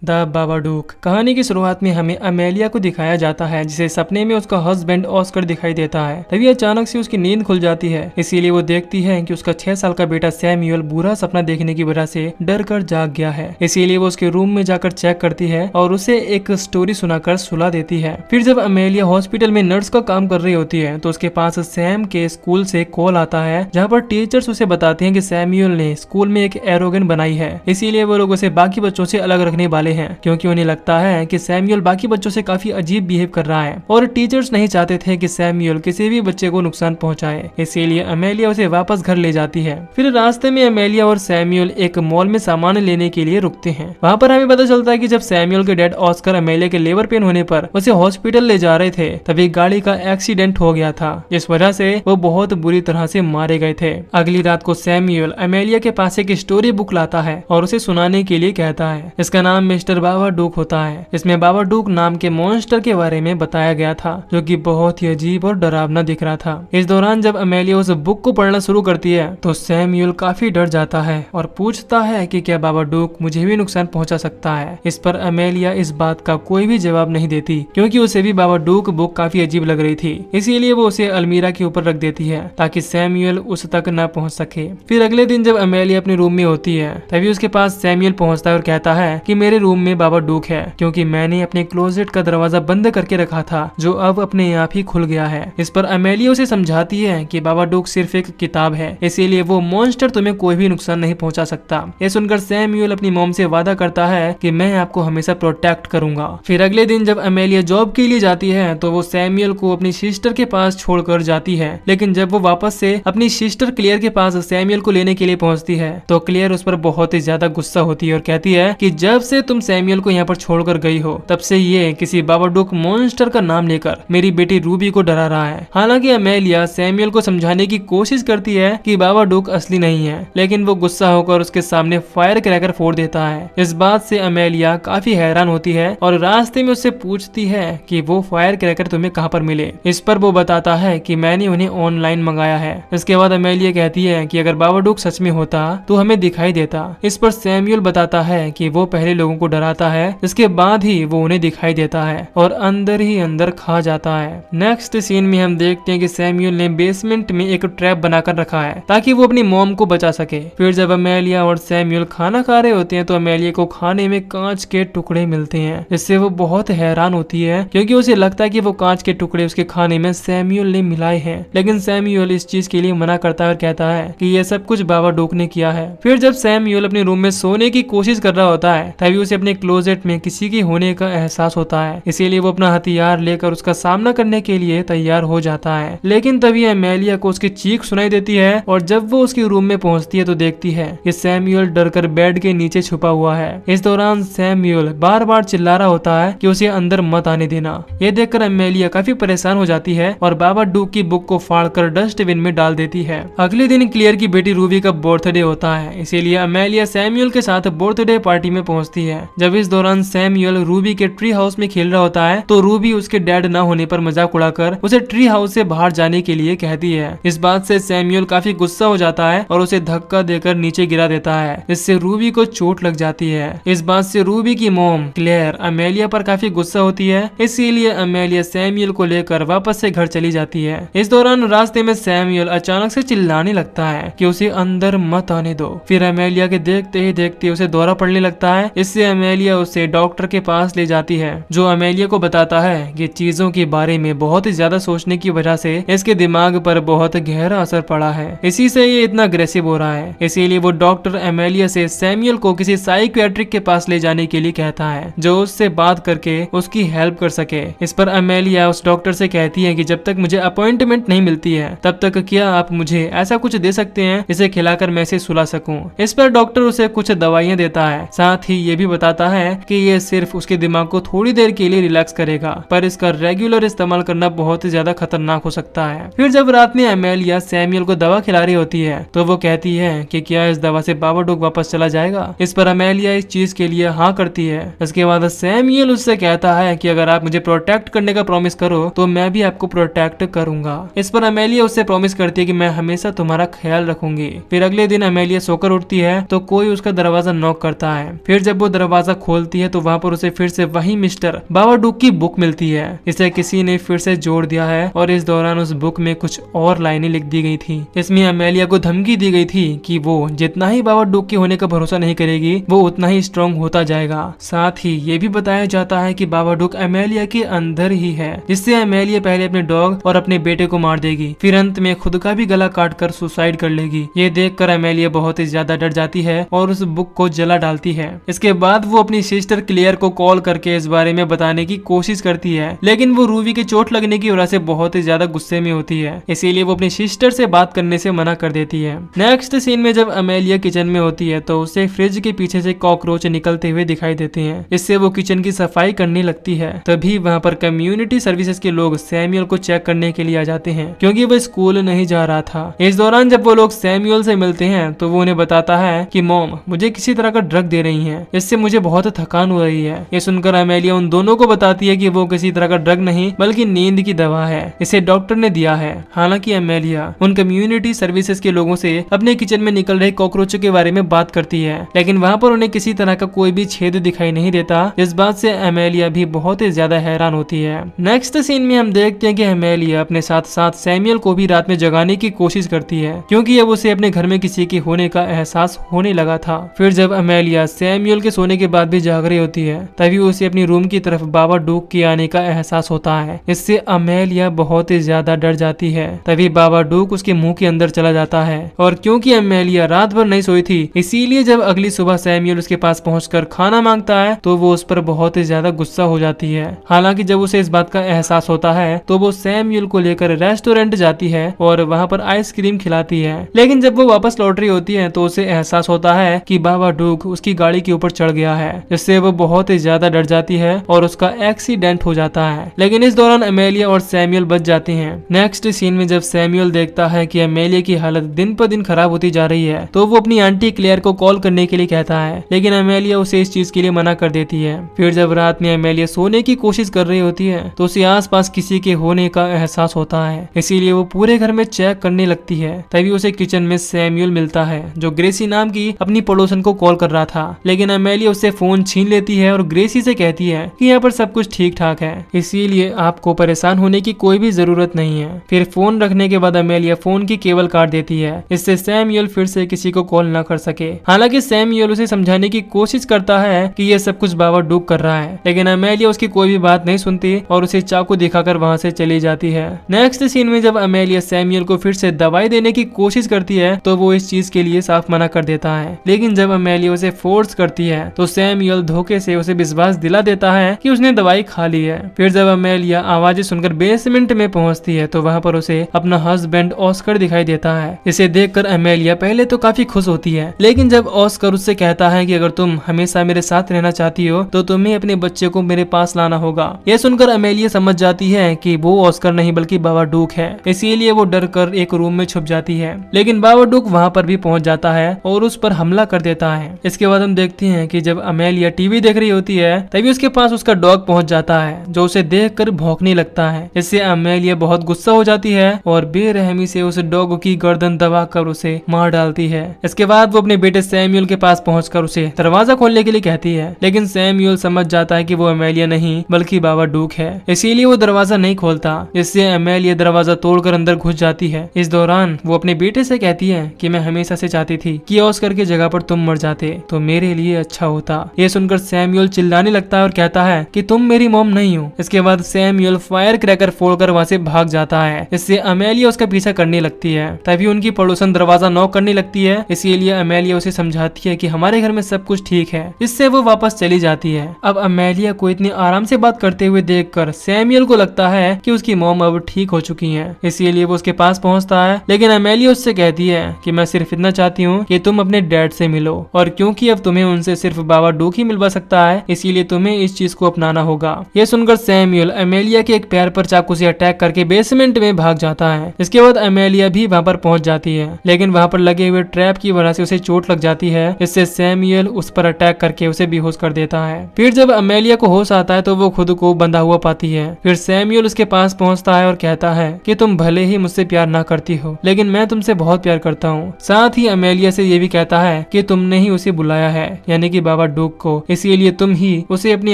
The बाबाडूक। कहानी की शुरुआत में हमें अमेलिया को दिखाया जाता है जिसे सपने में उसका हस्बैंड ऑस्कर दिखाई देता है। तभी अचानक से उसकी नींद खुल जाती है, इसीलिए वो देखती है कि उसका 6 साल का बेटा सैमुअल बुरा सपना देखने की वजह से डर कर जाग गया है। इसीलिए वो उसके रूम में जाकर चेक करती है और उसे एक स्टोरी सुनाकर सुला देती है। फिर जब अमेलिया हॉस्पिटल में नर्स का काम कर रही होती है तो उसके पास सैम के स्कूल से कॉल आता है, जहाँ पर टीचर्स उसे बताते हैं कि सैमुअल ने स्कूल में एक एरोगन बनाई है, इसीलिए वो लोग उसे बाकी बच्चों से अलग रखने वाले हैं, क्योंकि उन्हें लगता है कि सैमुअल बाकी बच्चों से काफी अजीब बिहेव कर रहा है और टीचर्स नहीं चाहते थे कि सैमुअल किसी भी बच्चे को नुकसान पहुंचाए। इसीलिए अमेलिया उसे वापस घर ले जाती है। फिर रास्ते में अमेलिया और सैमुअल एक मॉल में सामान लेने के लिए रुकते हैं। वहाँ पर हमें पता चलता है कि जब सैमुअल के डैड ऑस्कर अमेलिया के लेबर पेन होने पर उसे हॉस्पिटल ले जा रहे थे, तभी गाड़ी का एक्सीडेंट हो गया था, जिस वजह से वो बहुत बुरी तरह से मारे गए थे। अगली रात को सैमुअल अमेलिया के पास एक स्टोरी बुक लाता है और उसे सुनाने के लिए कहता है। इसका नाम मिस्टर बाबाडूक होता है। इसमें बाबाडूक नाम के मॉन्स्टर के बारे में बताया गया था, जो कि बहुत ही अजीब और डरावना दिख रहा था। इस दौरान जब अमेलिया उस बुक को पढ़ना शुरू करती है तो सैमुअल काफी डर जाता है और पूछता है कि क्या बाबाडूक मुझे भी नुकसान पहुंचा सकता है। इस पर अमेलिया इस बात का कोई भी जवाब नहीं देती, क्योंकि उसे भी बाबाडूक बुक काफी अजीब लग रही थी। इसीलिए वो उसे अलमीरा के ऊपर रख देती है ताकि सैमुअल उस तक न पहुंच सके। फिर अगले दिन जब अमेलिया अपने रूम में होती है, तभी उसके पास सैमुअल पहुंचता है और कहता है कि मेरे रूम में बाबाडूक है, क्योंकि मैंने अपने क्लोजेट का दरवाजा बंद करके रखा था, जो अब अपने आप ही खुल गया है। इस पर अमेलिया उसे समझाती है कि बाबाडूक सिर्फ एक किताब है, इसीलिए वो मॉन्स्टर तुम्हें कोई भी नुकसान नहीं पहुंचा सकता। ये सुनकर सैमुअल अपनी मॉम से वादा करता है कि मैं आपको हमेशा प्रोटेक्ट करूंगा। फिर अगले दिन जब अमेलिया जॉब के लिए जाती है तो वो सैमुअल को अपनी सिस्टर के पास छोड़कर जाती है, लेकिन जब वो वापस से अपनी सिस्टर क्लेयर के पास सैमुअल को लेने के लिए पहुंचती है तो क्लेयर उस पर बहुत ही ज्यादा गुस्सा होती है और कहती है कि जब से तुम सैमुअल को यहाँ पर छोड़कर गई हो, तब से ये किसी बाबाडूक मॉन्स्टर का नाम लेकर मेरी बेटी रूबी को डरा रहा है। हालांकि अमेलिया सैमुअल को समझाने की कोशिश करती है कि बाबाडूक असली नहीं है, लेकिन वो गुस्सा होकर उसके सामने फायर क्रैकर फोड़ देता है। इस बात से अमेलिया काफी हैरान होती है और रास्ते में उससे पूछती है कि वो फायर क्रैकर तुम्हें कहाँ पर मिले। इस पर वो बताता है कि मैंने उन्हें ऑनलाइन मंगाया है। इसके बाद अमेलिया कहती है कि अगर बाबाडूक सच में होता तो हमें दिखाई देता। इस पर सैमुअल बताता है कि वो पहले लोगों को डराता है, इसके बाद ही वो उन्हें दिखाई देता है और अंदर ही अंदर खा जाता है। नेक्स्ट सीन में हम देखते हैं कि सैमुअल ने बेसमेंट में एक ट्रैप बनाकर रखा है ताकि वो अपनी मॉम को बचा सके। फिर जब अमेलिया और सैमुअल खाना खा रहे होते हैं तो अमेलिया को खाने में कांच के टुकड़े मिलते हैं, जिससे वो बहुत हैरान होती है, क्योंकि उसे लगता है कि वो कांच के टुकड़े उसके खाने में सैमुअल ने मिलाए हैं। लेकिन सैमुअल इस चीज के लिए मना करता है और कहता है कि ये सब कुछ बाबाडूक ने किया है। फिर जब सैमुअल अपने रूम में सोने की कोशिश कर रहा होता है, तभी उसे अपने क्लोजेट में किसी के होने का एहसास होता है, इसीलिए वो अपना हथियार लेकर उसका सामना करने के लिए तैयार हो जाता है। लेकिन तभी अमेलिया को उसकी चीख सुनाई देती है और जब वो उसके रूम में पहुंचती है तो देखती है कि सैमुअल डरकर बेड के नीचे छुपा हुआ है। इस दौरान सैमुअल बार बार चिल्ला रहा होता है कि उसे अंदर मत आने देना। ये देखकर अमेलिया काफी परेशान हो जाती है और बाबाडूक की बुक को फाड़कर डस्टबिन में डाल देती है। अगले दिन क्लियर की बेटी रूबी का बर्थडे होता है, इसीलिए अमेलिया सैमुअल के साथ बर्थडे पार्टी में पहुंचती है। जब इस दौरान सैमुअल रूबी के ट्री हाउस में खेल रहा होता है तो रूबी उसके डैड न होने पर मजाक उड़ाकर उसे ट्री हाउस से बाहर जाने के लिए कहती है। इस बात से सैमुअल काफी गुस्सा हो जाता है और उसे धक्का देकर नीचे गिरा देता है, इससे रूबी को चोट लग जाती है। इस बात से रूबी की मॉम क्लेयर अमेलिया पर काफी गुस्सा होती है, इसीलिए अमेलिया सैमुअल को लेकर वापस से घर चली जाती है। इस दौरान रास्ते में सैमुअल अचानक से चिल्लाने लगता है कि उसे अंदर मत आने दो। फिर अमेलिया के देखते ही देखते उसे दौरा पड़ने लगता है, इससे अमेलिया उसे डॉक्टर के पास ले जाती है, जो अमेलिया को बताता है कि चीजों के बारे में बहुत ही ज्यादा सोचने की वजह से इसके दिमाग पर बहुत गहरा असर पड़ा है, इसी से ये इतना अग्रेसिव हो रहा है। इसीलिए वो डॉक्टर अमेलिया से सैमुअल को किसी साइकियाट्रिक के पास ले जाने के लिए कहता है, जो उससे बात करके उसकी हेल्प कर सके। इस पर अमेलिया उस डॉक्टर से कहती है कि जब तक मुझे अपॉइंटमेंट नहीं मिलती है तब तक क्या आप मुझे ऐसा कुछ दे सकते हैं जिसे खिलाकर मैं इसे सुला सकूं। इस पर डॉक्टर उसे कुछ दवाइयां देता है, साथ ही ये भी बताता है कि ये सिर्फ उसके दिमाग को थोड़ी देर के लिए रिलैक्स करेगा, पर इसका रेगुलर इस्तेमाल करना बहुत ही ज्यादा खतरनाक हो सकता है। फिर जब रात में अमेलिया सैमुअल को दवा खिला रही होती है तो वो कहती है कि क्या इस दवा से बाबाडूक वापस चला जाएगा। इस पर अमेलिया इस चीज के लिए हाँ करती है। इसके बाद सैमुअल उससे कहता है कि अगर आप मुझे प्रोटेक्ट करने का प्रॉमिस करो तो मैं भी आपको प्रोटेक्ट करूंगा। इस पर अमेलिया उससे प्रॉमिस करती है कि मैं हमेशा तुम्हारा ख्याल रखूंगी। फिर अगले दिन अमेलिया सोकर उठती है तो कोई उसका दरवाजा नॉक करता है। फिर जब वो दरवाजा दरवाजा खोलती है तो वहाँ पर उसे फिर से वही मिस्टर बाबाडुक की बुक मिलती है। इसे किसी ने फिर से जोड़ दिया है और इस दौरान उस बुक में कुछ और लाइनें लिख दी गई थी। इसमें अमेलिया को धमकी दी गई थी कि वो जितना ही बाबाडुक के होने का भरोसा नहीं करेगी वो उतना ही स्ट्रॉन्ग होता जाएगा। साथ ही ये भी बताया जाता है कि बाबाडुक अमेलिया के अंदर ही है, जिससे अमेलिया पहले अपने डॉग और अपने बेटे को मार देगी, फिर अंत में खुद का भी गला काट कर सुसाइड कर लेगी। ये देखकर अमेलिया बहुत ही ज्यादा डर जाती है और उस बुक को जला डालती है। इसके बाद वो अपनी सिस्टर क्लेयर को कॉल करके इस बारे में बताने की कोशिश करती है, लेकिन वो रूबी के चोट लगने की वजह से बहुत ही ज्यादा गुस्से में होती है, इसीलिए वो अपनी सिस्टर से बात करने से मना कर देती है। नेक्स्ट सीन में जब अमेलिया किचन में होती है तो उसे फ्रिज के पीछे से कॉकरोच निकलते हुए दिखाई देते हैं। इससे वो किचन की सफाई करने लगती है। तभी वहाँ पर कम्युनिटी सर्विसेज के लोग सैमुअल को चेक करने के लिए आ जाते हैं, क्योंकि वो स्कूल नहीं जा रहा था। इस दौरान जब वो लोग सैमुअल से मिलते हैं तो वो उन्हें बताता है कि मॉम मुझे किसी तरह का ड्रग दे रही है, इससे मुझे बहुत थकान हो रही है। ये सुनकर अमेलिया उन दोनों को बताती है कि वो किसी तरह का ड्रग नहीं बल्कि नींद की दवा है, इसे डॉक्टर ने दिया है। हालांकि अमेलिया उन कम्युनिटी सर्विसेज के लोगों से अपने किचन में निकल रहे कॉकरोचों के बारे में बात करती है, लेकिन वहाँ पर उन्हें किसी तरह का कोई भी छेद दिखाई नहीं देता। इस बात से अमेलिया भी बहुत ही ज्यादा हैरान होती है। नेक्स्ट सीन में हम देखते हैं कि अमेलिया अपने साथ साथ सैमुअल को भी रात में जगाने की कोशिश करती है, क्योंकि अब उसे अपने घर में किसी के होने का एहसास होने लगा था। फिर जब अमेलिया सैमुअल के सोने के बाद भी जाग रही होती है तभी उसे अपनी रूम की तरफ बाबाडुक के आने का एहसास होता है। इससे अमेलिया बहुत ही ज्यादा डर जाती है। तभी बाबाडुक उसके मुंह के अंदर चला जाता है, और क्योंकि अमेलिया रात भर नहीं सोई थी इसीलिए जब अगली सुबह सैमुअल उसके पास पहुंचकर खाना मांगता है तो वो उस पर बहुत ही ज्यादा गुस्सा हो जाती है। हालांकि जब उसे इस बात का एहसास होता है तो वो सैमुअल को लेकर रेस्टोरेंट जाती है और वहाँ पर आइसक्रीम खिलाती है, लेकिन जब वो वापस लौट रही होती है तो उसे एहसास होता है कि बाबाडुक उसकी गाड़ी के ऊपर चढ़ गया है, जिससे वो बहुत ही ज्यादा डर जाती है और उसका एक्सीडेंट हो जाता है। लेकिन इस दौरान अमेलिया और सैमुअल बच जाते हैं। नेक्स्ट सीन में जब सैमुअल देखता है कि अमेलिया की हालत दिन पर दिन खराब होती जा रही है तो वो अपनी आंटी क्लेयर को कॉल करने के लिए कहता है, लेकिन अमेलिया उसे इस चीज के लिए मना कर देती है। फिर जब रात में अमेलिया सोने की कोशिश कर रही होती है तो उसे आसपास किसी के होने का एहसास होता है, इसीलिए वो पूरे घर में चेक करने लगती है। तभी उसे किचन में सैमुअल मिलता है जो ग्रेसी नाम की अपनी पड़ोसन को कॉल कर रहा था, लेकिन अमेलिया उससे फोन छीन लेती है और ग्रेसी से कहती है कि यहाँ पर सब कुछ ठीक ठाक है, इसीलिए आपको परेशान होने की कोई भी जरूरत नहीं है। फिर फोन रखने के बाद अमेलिया फोन की केबल काट देती है, इससे सैमुअल फिर से किसी को कॉल न कर सके। हालांकि सैमुअल उसे समझाने की कोशिश करता है कि ये सब कुछ बाबाडुक कर रहा है, लेकिन अमेलिया उसकी कोई भी बात नहीं सुनती और उसे चाकू दिखाकर वहाँ से चली जाती है। नेक्स्ट सीन में जब अमेलिया सैमुअल को फिर से दवाई देने की कोशिश करती है तो वो इस चीज के लिए साफ मना कर देता है, लेकिन जब अमेलिया उसे फोर्स करती है तो सैमुअल धोखे से उसे विश्वास दिला देता है कि उसने दवाई खा ली है। फिर जब अमेलिया आवाजें सुनकर बेसमेंट में पहुंचती है तो वहाँ पर उसे अपना हस्बैंड ऑस्कर दिखाई देता है। इसे देखकर अमेलिया पहले तो काफी खुश होती है, लेकिन जब ऑस्कर उससे कहता है कि अगर तुम हमेशा मेरे साथ रहना चाहती हो तो तुम्हें अपने बच्चे को मेरे पास लाना होगा। यह सुनकर अमेलिया समझ जाती है कि वो ऑस्कर नहीं बल्कि बाबाडुक है, इसीलिए वो डर कर एक रूम में छुप जाती है। लेकिन बाबाडुक वहाँ पर भी पहुंच जाता है और उस पर हमला कर देता है। इसके बाद हम देखते हैं कि जब अमेलिया टीवी देख रही होती है तभी उसके पास उसका डॉग पहुंच जाता है जो उसे देखकर भौंकने लगता है। इससे अमेलिया बहुत गुस्सा हो जाती है और बेरहमी से उस डॉग की गर्दन दबाकर उसे मार डालती है। इसके बाद वो अपने बेटे सैमुअल के पास पहुंचकर उसे दरवाजा खोलने के लिए कहती है, लेकिन सैमुअल समझ जाता है कि वो अमेलिया नहीं बल्कि बाबाडुक है, इसीलिए वो दरवाजा नहीं खोलता। इससे अमेलिया दरवाजा तोड़कर अंदर घुस जाती है। इस दौरान वो अपने बेटे से कहती है कि मैं हमेशा से चाहती थी कि ऑस्कर की जगह पर तुम मर जाते तो मेरे लिए अच्छा होता। ये सुनकर सैमुअल चिल्लाने लगता है और कहता है कि तुम मेरी मॉम नहीं हो। इसके बाद सैमुअल फायर क्रैकर फोड़कर वहाँ से भाग जाता है। इससे अमेलिया उसका पीछा करने लगती है। तभी उनकी पड़ोसन दरवाजा नॉक करने लगती है, इसीलिए अमेलिया उसे समझाती है कि हमारे घर में सब कुछ ठीक है। इससे वो वापस चली जाती है। अब अमेलिया को इतनी आराम से बात करते हुए देखकर सैमुअल को लगता है कि उसकी मॉम अब ठीक हो चुकी है, इसीलिए वो उसके पास पहुंचता है। लेकिन अमेलिया उससे कहती है कि मैं सिर्फ इतना चाहती हूँ कि तुम अपने डैड से मिलो, और क्योंकि अब तुम्हें उनसे सिर्फ बाबाडुक ही मिलवा सकता है इसीलिए तुम्हें इस चीज को अपनाना होगा। ये सुनकर सैमुअल अमेलिया के एक पैर पर चाकू से अटैक करके बेसमेंट में भाग जाता है। इसके बाद अमेलिया भी वहाँ पर पहुंच जाती है, लेकिन वहाँ पर लगे हुए ट्रैप की वजह से उसे चोट लग जाती है। इससे सैमुअल उस पर अटैक करके उसे बेहोश कर देता है। फिर जब अमेलिया को होश आता है तो वो खुद को बंधा हुआ पाती है। फिर सैमुअल उसके पास पहुंचता है और कहता है कि तुम भले ही मुझसे प्यार ना करती हो लेकिन मैं तुमसे बहुत प्यार करता हूँ। साथ ही अमेलिया से ये भी कहता है कि तुमने ही उसे बुलाया है, यानी कि बाबा बाबा डूक को, इसीलिए तुम ही उसे अपने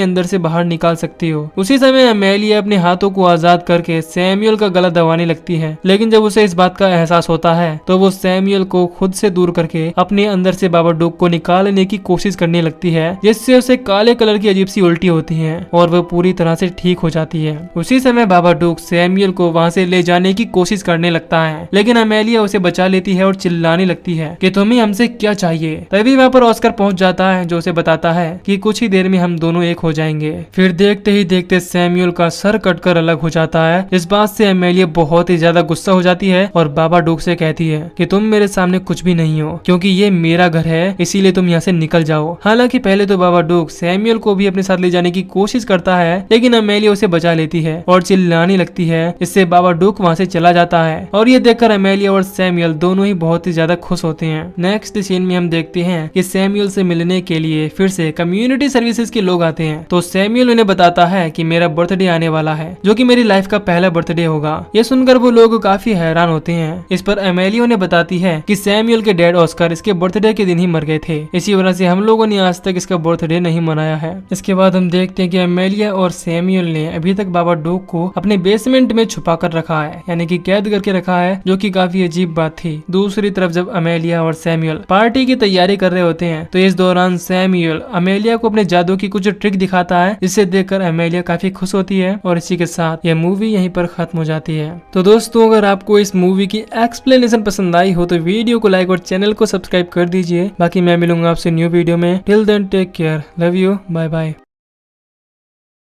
अंदर से बाहर निकाल सकती हो। उसी समय अमेलिया अपने हाथों को आजाद करके सैमुअल का गला दबाने लगती है, लेकिन जब उसे इस बात का एहसास होता है तो वो सैमुअल को खुद से दूर करके अपने अंदर से बाबा डूक को निकालने की कोशिश करने लगती है, जिससे उसे काले कलर की अजीब सी उल्टी होती है और वह पूरी तरह से ठीक हो जाती है। उसी समय बाबा डूक सैमुअल को वहाँ से ले जाने की कोशिश करने लगता है, लेकिन अमेलिया उसे बचा लेती है और चिल्लाने लगती है कि तुम्हें हमसे क्या चाहिए। तभी वहाँ पर ऑस्कर पहुंच जाता है, जो उसे बताता है कि कुछ ही देर में हम दोनों एक हो जाएंगे। फिर देखते ही देखते सैमुअल का सर कटकर अलग हो जाता है। इस बात से अमेलिया बहुत ही ज्यादा गुस्सा हो जाती है और बाबा डूक से कहती है कि तुम मेरे सामने कुछ भी नहीं हो, क्योंकि ये मेरा घर है, इसीलिए तुम यहाँ से निकल जाओ। हालांकि पहले तो बाबा डूक सैमुअल को भी अपने साथ ले जाने की कोशिश करता है, लेकिन अमेलिया उसे बचा लेती है और चिल्लाने लगती है। इससे बाबा डूक वहाँ से चला जाता है और ये देखकर अमेलिया और सैमुअल दोनों ही बहुत ही ज्यादा खुश होते हैं। नेक्स्ट सीन में हम देखते हैं कि सैमुअल से मिलने के लिए फिर से कम्युनिटी सर्विसेज के लोग आते हैं, तो सैमुअल उन्हें बताता है कि मेरा बर्थडे आने वाला है, जो कि मेरी लाइफ का पहला बर्थडे होगा। ये सुनकर वो लोग काफी हैरान होते हैं। इस पर अमेलिया उन्हें बताती है कि सैमुअल के डैड ऑस्कर इसके बर्थडे के दिन ही मर गए थे, इसी वजह से हम लोगों ने आज तक इसका बर्थडे नहीं मनाया है। इसके बाद हम देखते हैं कि अमेलिया और सैमुअल ने अभी तक बाबा डूक को अपने बेसमेंट में छुपा कर रखा है, यानी कि कैद करके रखा है, जो कि काफी अजीब बात थी। दूसरी तरफ जब अमेलिया और सैमुअल पार्टी की तैयारी कर रहे होते हैं, तो इस दौरान सैमुअल अमेलिया को अपने जादू की कुछ ट्रिक दिखाता है, जिसे देखकर अमेलिया काफी खुश होती है और इसी के साथ यह मूवी यहीं पर खत्म हो जाती है। तो दोस्तों, अगर आपको इस मूवी की एक्सप्लेनेशन पसंद आई हो तो वीडियो को लाइक और चैनल को सब्सक्राइब कर दीजिए। बाकी मैं मिलूंगा आपसे न्यू वीडियो में। Till then take care, love you, bye bye.